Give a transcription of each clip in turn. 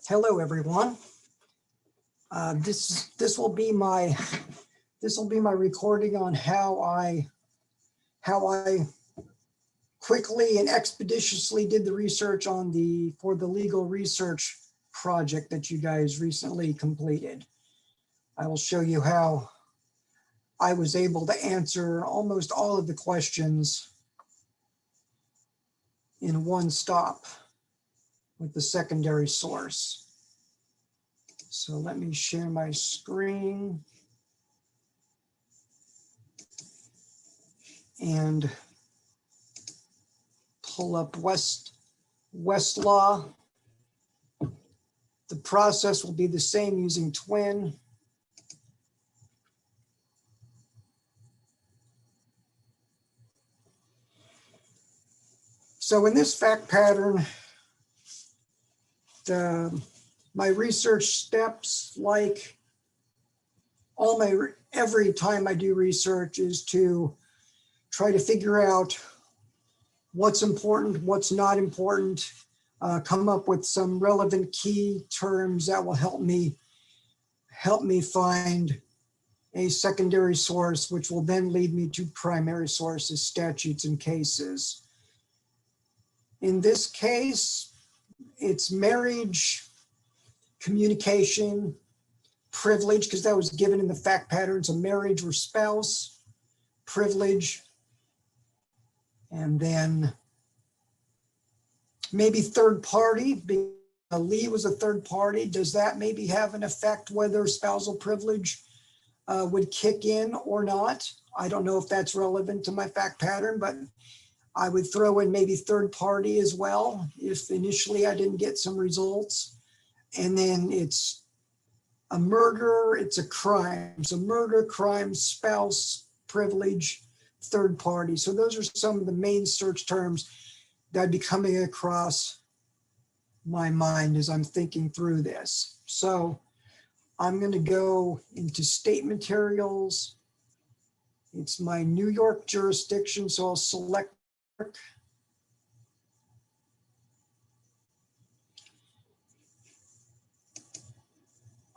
Hello, everyone. This will be my recording on how I quickly and expeditiously did the research for the legal research project that you guys recently completed. I will show you how I was able to answer almost all of the questions in one stop with the secondary source. So let me share my screen and pull up Westlaw. The process will be the same using Twin. So in this fact pattern, my research steps, like every time I do research, is to try to figure out what's important, what's not important, come up with some relevant key terms that will help me find a secondary source, which will then lead me to primary sources, statutes, and cases. In this case, it's marriage, communication, privilege, because that was given in the fact patterns of marriage or spouse, privilege, and then maybe third party. Lee was a third party. Does that maybe have an effect whether spousal privilege would kick in or not? I don't know if that's relevant to my fact pattern, but I would throw in maybe third party as well if initially I didn't get some results. And then it's a murder, it's a crime. So murder, crime, spouse, privilege, third party. So those are some of the main search terms that I'd be coming across my mind as I'm thinking through this. So I'm going to go into state materials. It's my New York jurisdiction, so I'll select.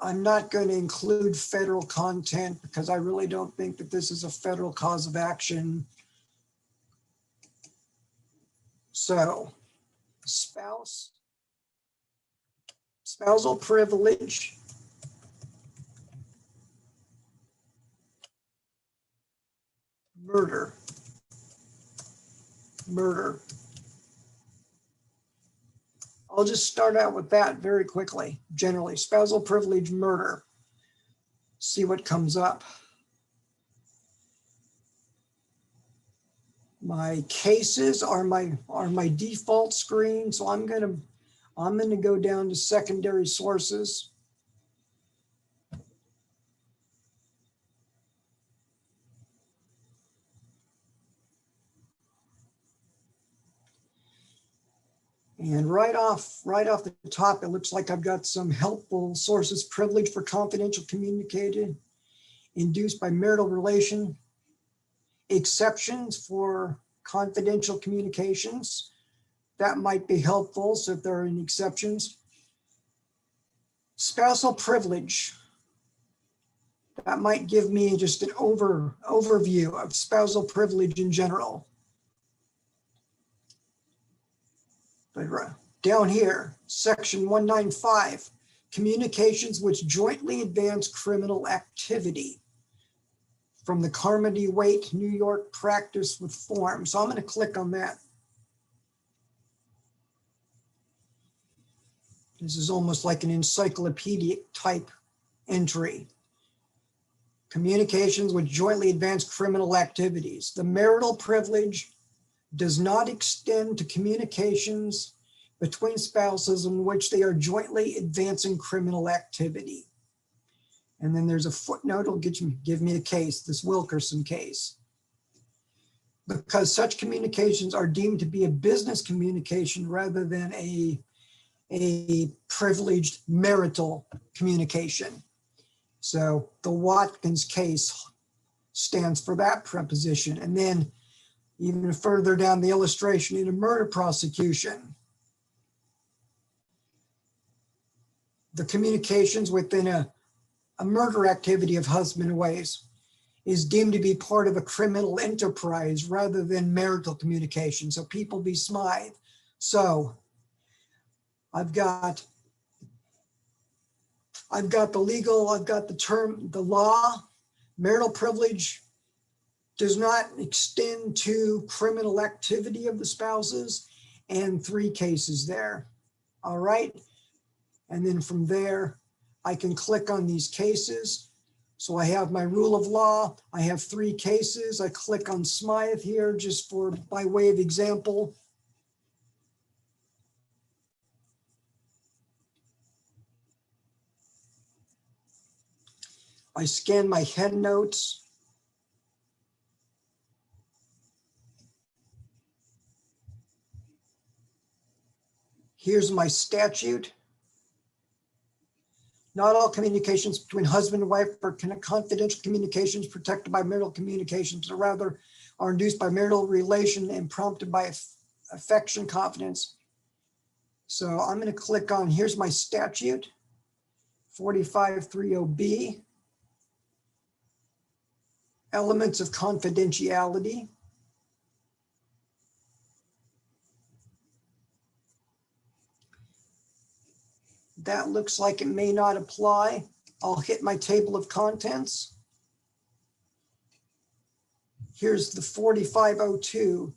I'm not going to include federal content because I really don't think that this is a federal cause of action. So, spousal privilege, murder. I'll just start out with that very quickly. Generally, spousal privilege, murder. See what comes up. My cases are my default screen, so I'm gonna go down to secondary sources. And right off the top, it looks like I've got some helpful sources: privilege for confidential communicated, induced by marital relation, exceptions for confidential communications. That might be helpful, so if there are any exceptions. Spousal privilege. That might give me just an overview of spousal privilege in general. But down here, section 195, communications which jointly advance criminal activity, from the Carmody Waite New York practice with form. So I'm going to click on that. This is almost like an encyclopedic type entry. Communications which jointly advance criminal activities. The marital privilege does not extend to communications between spouses in which they are jointly advancing criminal activity. And then there's a footnote, it'll give me a case, this Wilkerson case. Because such communications are deemed to be a business communication rather than a privileged marital communication. So the Watkins case stands for that preposition. And then even further down the illustration, in a murder prosecution, the communications within a murder activity of husband and wife is deemed to be part of a criminal enterprise rather than marital communication. So People v. Smythe. So I've got the legal, I've got the term, the law. Marital privilege does not extend to criminal activity of the spouses, and 3 cases there. All right. And then from there, I can click on these cases. So I have my rule of law. I have 3 cases. I click on Smythe here just by way of example. I scan my head notes. Here's my statute. Not all communications between husband and wife are confidential communications protected by marital communications, but rather are induced by marital relation and prompted by affection, confidence. So I'm going to click on, here's my statute, 4530B, elements of confidentiality. That looks like it may not apply. I'll hit my table of contents. Here's the 4502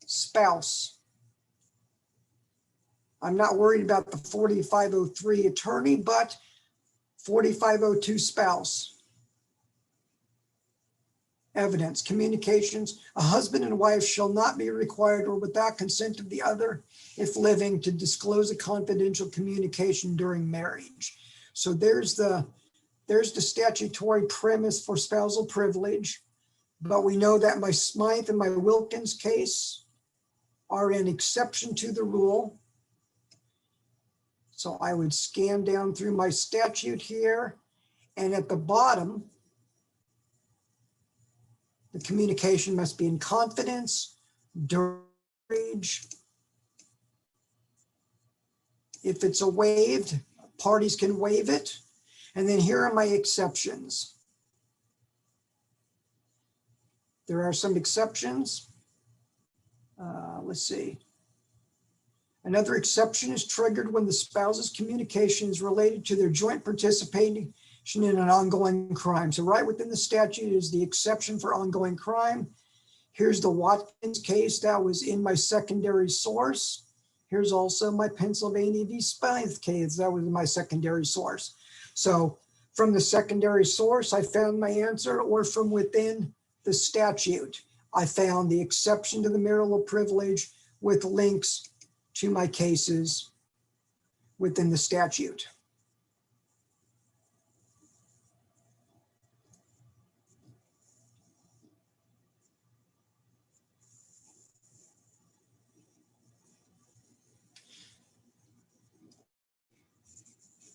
spouse. I'm not worried about the 4503 attorney, but 4502 spouse. Evidence, communications. A husband and wife shall not be required or without consent of the other, if living, to disclose a confidential communication during marriage. So there's the statutory premise for spousal privilege. But we know that my Smythe and my Wilkins case are an exception to the rule. So I would scan down through my statute here, and at the bottom, the communication must be in confidence, during marriage. If it's a waived, parties can waive it. And then here are my exceptions. There are some exceptions. Let's see. Another exception is triggered when the spouse's communication is related to their joint participation in an ongoing crime. So right within the statute is the exception for ongoing crime. Here's the Watkins case that was in my secondary source. Here's also my Pennsylvania v. Smythe case that was in my secondary source. So from the secondary source, I found my answer, or from within the statute, I found the exception to the marital privilege with links to my cases within the statute.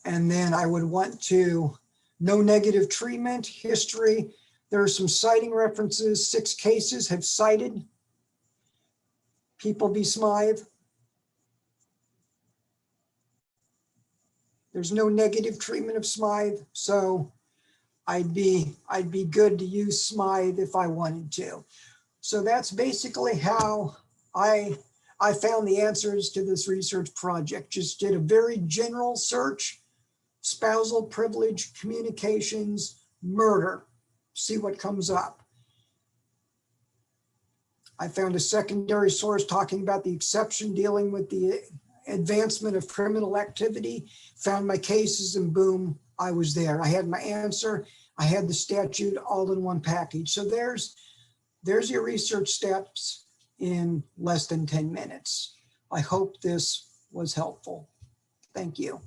And then I would want to no negative treatment, history. There are some citing references. 6 cases have cited People v. Smythe. There's no negative treatment of Smythe, so I'd be good to use Smythe if I wanted to. So that's basically how I found the answers to this research project. Just did a very general search, spousal privilege, communications, murder, see what comes up. I found a secondary source talking about the exception dealing with the advancement of criminal activity, found my cases, and boom, I was there. I had my answer. I had the statute all in one package. So there's your research steps in less than 10 minutes. I hope this was helpful. Thank you.